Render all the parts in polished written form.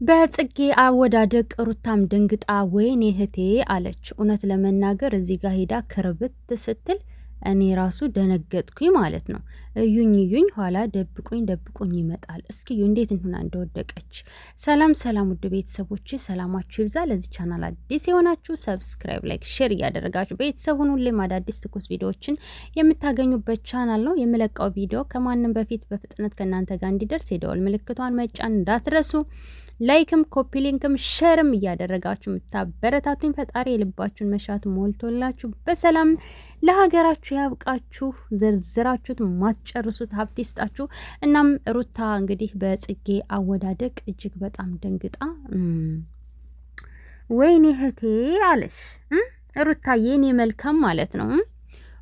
በጽጌ አወዳደቅ ሩታም ደንግጣ ወይኔ እህቴ አለች። እውነት ለመናገር እዚህ ጋር ሄዳ ክርብት ስትል እኔ ራሱ ደነገጥኩኝ ማለት ነው። እዩኝ እዩኝ ኋላ ደብቁኝ ደብቁኝ ይመጣል። እስኪዩ እንዴት እንሁና እንደወደቀች። ሰላም ሰላም፣ ውድ ቤተሰቦች ሰላማችሁ ይብዛ። ለዚህ ቻናል አዲስ የሆናችሁ ሰብስክራይብ፣ ላይክ፣ ሼር እያደረጋችሁ ቤተሰቡን ሁሌም አዳዲስ ትኩስ ቪዲዮዎችን የምታገኙበት ቻናል ነው። የምለቀው ቪዲዮ ከማንም በፊት በፍጥነት ከእናንተ ጋር እንዲደርስ የደወል ምልክቷን መጫን እንዳትረሱ። ላይክም ኮፒ ሊንክም ሸርም እያደረጋችሁ የምታበረታቱኝ ፈጣሪ የልባችሁን መሻት ሞልቶላችሁ በሰላም ለሀገራችሁ ያብቃችሁ። ዘርዝራችሁት ማትጨርሱት ሀብት ይስጣችሁ። እናም ሩታ እንግዲህ በጽጌ አወዳደቅ እጅግ በጣም ደንግጣ ወይኔ እህቴ አለሽ ሩታ የኔ መልካም ማለት ነው።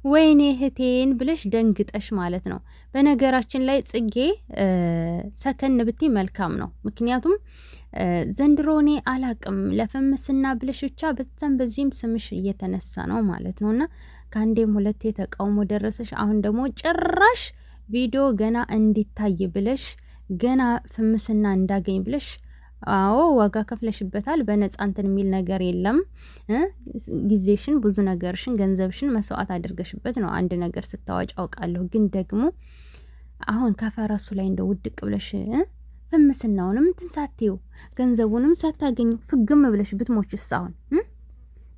ወይኔ እህቴን ብለሽ ደንግጠሽ ማለት ነው። በነገራችን ላይ ጽጌ ሰከን ብቲ መልካም ነው። ምክንያቱም ዘንድሮ እኔ አላቅም ለፈምስና ብለሽ ብቻ በዛም በዚህም ስምሽ እየተነሳ ነው ማለት ነው። እና ከአንዴም ሁለቴ ተቃውሞ ደረሰሽ። አሁን ደግሞ ጭራሽ ቪዲዮ ገና እንዲታይ ብለሽ ገና ፍምስና እንዳገኝ ብለሽ አዎ ዋጋ ከፍለሽበታል። በነፃ እንትን የሚል ነገር የለም። ጊዜሽን ብዙ ነገርሽን ገንዘብሽን መስዋዕት አድርገሽበት ነው አንድ ነገር ስታዋጭ አውቃለሁ። ግን ደግሞ አሁን ከፈረሱ ላይ እንደ ውድቅ ብለሽ ፍምስናውንም እንትን ሳትይው ገንዘቡንም ሳታገኝ ፍግም ብለሽ ብትሞችስ? አሁን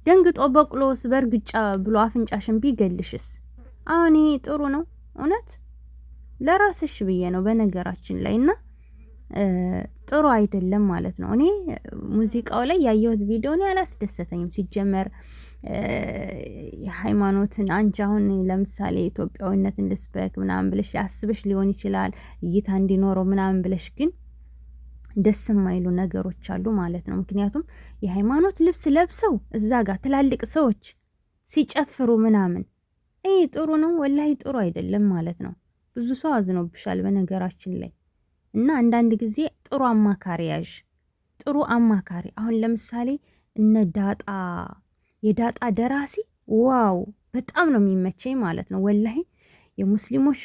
ደንግጦ በቅሎስ በእርግጫ ብሎ አፍንጫሽን ቢገልሽስ? አሁን ይሄ ጥሩ ነው? እውነት ለራስሽ ብዬ ነው በነገራችን ላይ እና ጥሩ አይደለም ማለት ነው። እኔ ሙዚቃው ላይ ያየሁት ቪዲዮ ነው ያላስደሰተኝም። ሲጀመር የሃይማኖትን አንቺ አሁን ለምሳሌ ኢትዮጵያዊነትን ልስበክ ምናምን ብለሽ ያስብሽ ሊሆን ይችላል እይታ እንዲኖረው ምናምን ብለሽ፣ ግን ደስ የማይሉ ነገሮች አሉ ማለት ነው። ምክንያቱም የሃይማኖት ልብስ ለብሰው እዛ ጋር ትላልቅ ሰዎች ሲጨፍሩ ምናምን ይሄ ጥሩ ነው? ወላሂ ጥሩ አይደለም ማለት ነው። ብዙ ሰው አዝኖብሻል በነገራችን ላይ እና አንዳንድ ጊዜ ጥሩ አማካሪ ያዥ፣ ጥሩ አማካሪ። አሁን ለምሳሌ እነ ዳጣ የዳጣ ደራሲ ዋው በጣም ነው የሚመቸኝ ማለት ነው። ወላሂ የሙስሊሞች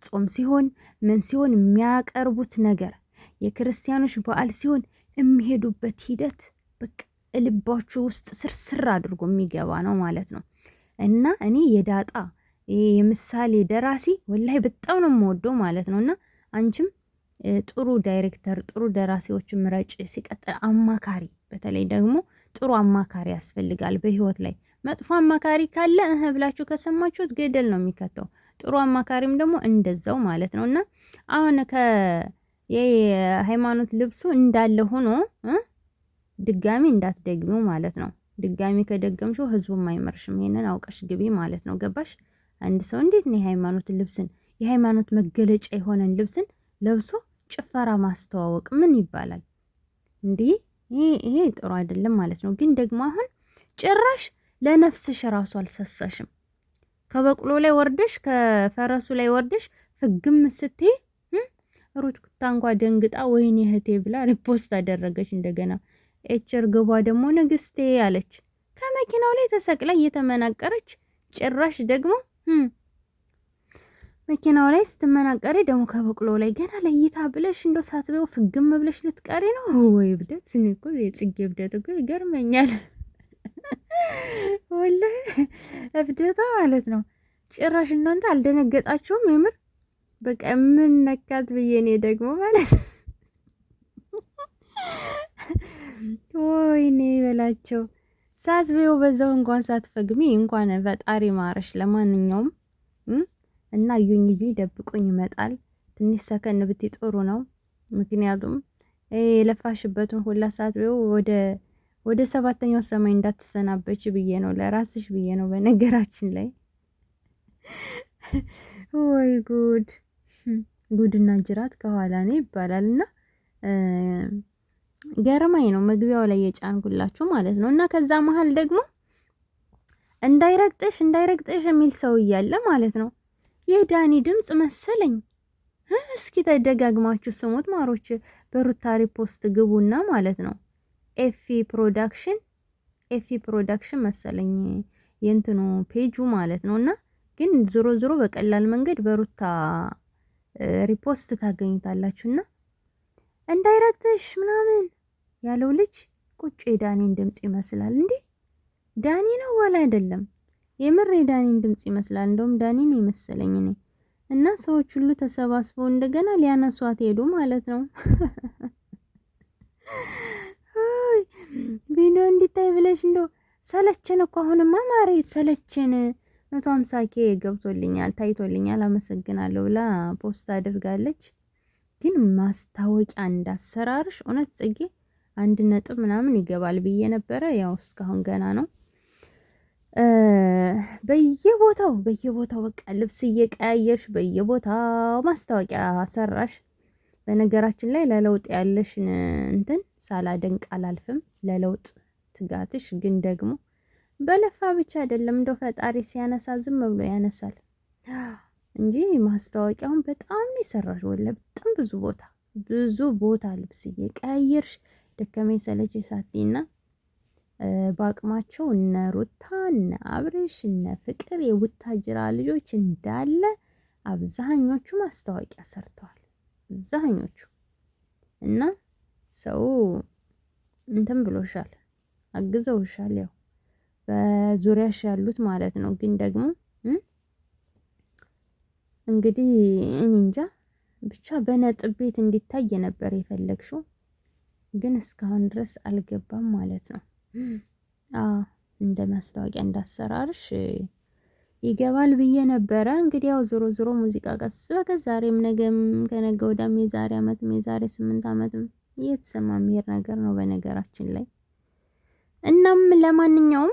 ጾም ሲሆን ምን ሲሆን የሚያቀርቡት ነገር፣ የክርስቲያኖች በዓል ሲሆን የሚሄዱበት ሂደት በቃ ልባችሁ ውስጥ ስርስር አድርጎ የሚገባ ነው ማለት ነው። እና እኔ የዳጣ የምሳሌ ደራሲ ወላሂ በጣም ነው የምወደው ማለት ነው። እና አንቺም ጥሩ ዳይሬክተር ጥሩ ደራሲዎች ምረጭ። ሲቀጥል አማካሪ፣ በተለይ ደግሞ ጥሩ አማካሪ ያስፈልጋል በህይወት ላይ። መጥፎ አማካሪ ካለ ብላችሁ ከሰማችሁት ገደል ነው የሚከተው። ጥሩ አማካሪም ደግሞ እንደዛው ማለት ነው። እና አሁን የሃይማኖት ልብሱ እንዳለ ሆኖ ድጋሚ እንዳትደግሚው ማለት ነው። ድጋሚ ከደገምሽው ህዝቡም አይመርሽም። ይሄንን አውቀሽ ግቢ ማለት ነው። ገባሽ? አንድ ሰው እንዴት ነው የሃይማኖት መገለጫ የሆነን ልብስን ለብሶ ጭፈራ ማስተዋወቅ ምን ይባላል እንዴ? ይሄ ጥሩ አይደለም ማለት ነው። ግን ደግሞ አሁን ጭራሽ ለነፍስሽ ራሱ አልሰሳሽም። ከበቅሎ ላይ ወርደሽ ከፈረሱ ላይ ወርደሽ ፍግም ስትይ ሩት ኩታንኳ ደንግጣ ወይኔ እህቴ ብላ ሪፖስት አደረገች። እንደገና ኤችር ግቧ ደግሞ ንግስቴ አለች። ከመኪናው ላይ ተሰቅላ እየተመናቀረች ጭራሽ ደግሞ መኪናው ላይ ስትመናቀሪ ደግሞ ከበቅሎ ላይ ገና ለይታ ብለሽ እንደው ሳትበው ፍግም ብለሽ ልትቀሪ ነው ወይ? እብደት! እኔ እኮ የጽጌ እብደት እኮ ይገርመኛል ወላሂ እብደቷ ማለት ነው። ጭራሽ እናንተ አልደነገጣችሁም? የምር በቃ ምን ነካት ብዬ እኔ ደግሞ ማለት ወይኔ በላቸው። ሳትበው በዛው እንኳን ሳትፈግሚ እንኳን ፈጣሪ ማረሽ። ለማንኛውም እና እዩኝ እዩኝ ደብቁኝ ይመጣል። ትንሽ ሰከን ብትይ ጥሩ ነው። ምክንያቱም የለፋሽበትን ሁላ ሳትበው ወደ ሰባተኛው ሰማይ እንዳትሰናበች ብዬ ነው፣ ለራስሽ ብዬ ነው በነገራችን ላይ። ወይ ጉድ! ጉድና ጅራት ከኋላ ነው ይባላልና ገርማኝ ነው መግቢያው ላይ የጫንኩላችሁ ማለት ነው። እና ከዛ መሀል ደግሞ እንዳይረግጥሽ የሚል ሰው እያለ ማለት ነው። የዳኒ ድምጽ መሰለኝ። እስኪ ተደጋግማችሁ ስሙት ማሮች። በሩታ ሪፖስት ግቡና ማለት ነው። ኤፊ ፕሮዳክሽን መሰለኝ የእንትኑ ፔጁ ማለት ነው። እና ግን ዞሮ በቀላል መንገድ በሩታ ሪፖስት ታገኙታላችሁና እንዳይረግጥሽ ምናምን ያለው ልጅ ቁጭ የዳኒን ድምጽ ይመስላል። እንዴ ዳኒ ነው ወላ አይደለም? የምር የዳኒን ድምጽ ይመስላል። እንደውም ዳኒን የመሰለኝ እኔ እና ሰዎች ሁሉ ተሰባስበው እንደገና ሊያነሷት ሄዱ ማለት ነው። ቪዲዮ እንዲታይ ብለሽ እንደው ሰለችን እኮ አሁንማ ማሬ ሰለችን። 150K ገብቶልኛል ታይቶልኛል አመሰግናለሁ ብላ ፖስት አድርጋለች። ግን ማስታወቂያ እንዳሰራርሽ እውነት ጽጌ 1 ነጥብ ምናምን ይገባል ብዬ ነበረ። ያው እስካሁን ገና ነው። በየቦታው በቃ ልብስ እየቀያየርሽ በየቦታው ማስታወቂያ ሰራሽ። በነገራችን ላይ ለለውጥ ያለሽን እንትን ሳላደንቅ አላልፍም። ለለውጥ ትጋትሽ ግን ደግሞ በለፋ ብቻ አይደለም። እንደው ፈጣሪ ሲያነሳ ዝም ብሎ ያነሳል እንጂ ማስታወቂያውን በጣም ነው የሰራሽ። ወላሂ በጣም ብዙ ቦታ ልብስ እየቀያየርሽ ደከመኝ ሰለቸኝ ሳትይና በአቅማቸው እነ ሩታ እነ አብርሽ እነ ፍቅር የቡታጅራ ልጆች እንዳለ አብዛኞቹ ማስታወቂያ ሰርተዋል። አብዛኞቹ እና ሰው እንትን ብሎሻል፣ አግዘውሻል። ያው በዙሪያሽ ያሉት ማለት ነው። ግን ደግሞ እንግዲህ እኔ እንጃ ብቻ በነጥብ ቤት እንዲታይ ነበር የፈለግሽው፣ ግን እስካሁን ድረስ አልገባም ማለት ነው። እንደ ማስታወቂያ እንዳሰራርሽ ይገባል ብዬ ነበረ። እንግዲህ ያው ዞሮ ሙዚቃ ቀስ በቀስ ዛሬም ነገም ከነገ ወዲያም የዛሬ ዓመትም የዛሬ 8 ዓመትም እየተሰማ የሚሄድ ነገር ነው በነገራችን ላይ። እናም ለማንኛውም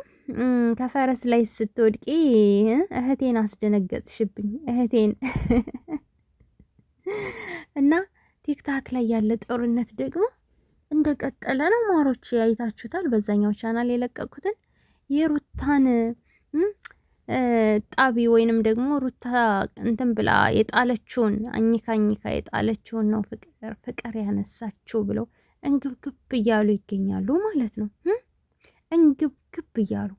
ከፈረስ ላይ ስትወድቂ እህቴን አስደነገጥሽብኝ እህቴን። እና ቲክታክ ላይ ያለ ጦርነት ደግሞ እንደቀጠለ ነው። ማሮች አይታችሁታል። በዛኛው ቻናል የለቀቁትን የሩታን ጣቢ ወይንም ደግሞ ሩታ እንትን ብላ የጣለችውን አኝካ የጣለችውን ነው ፍቅር ያነሳችው ብለው እንግብግብ እያሉ ይገኛሉ ማለት ነው። እንግብግብ እያሉ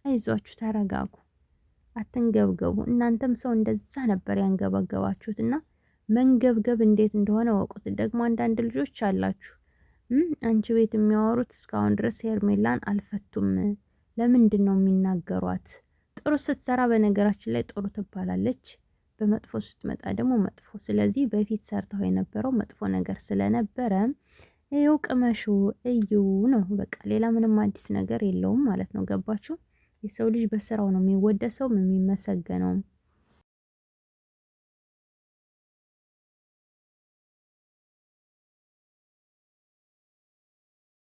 አይዟችሁ፣ ተረጋጉ፣ አትንገብገቡ። እናንተም ሰው እንደዛ ነበር ያንገበገባችሁትና መንገብገብ እንዴት እንደሆነ ወቁት። ደግሞ አንዳንድ ልጆች አላችሁ አንቺ ቤት የሚያወሩት እስካሁን ድረስ ሄርሜላን አልፈቱም። ለምንድን ነው የሚናገሯት? ጥሩ ስትሰራ በነገራችን ላይ ጥሩ ትባላለች፣ በመጥፎ ስትመጣ ደግሞ መጥፎ። ስለዚህ በፊት ሰርተው የነበረው መጥፎ ነገር ስለነበረ ይኸው ቅመሹ እዩ ነው በቃ። ሌላ ምንም አዲስ ነገር የለውም ማለት ነው። ገባችሁ? የሰው ልጅ በስራው ነው የሚወደሰውም የሚመሰገነውም።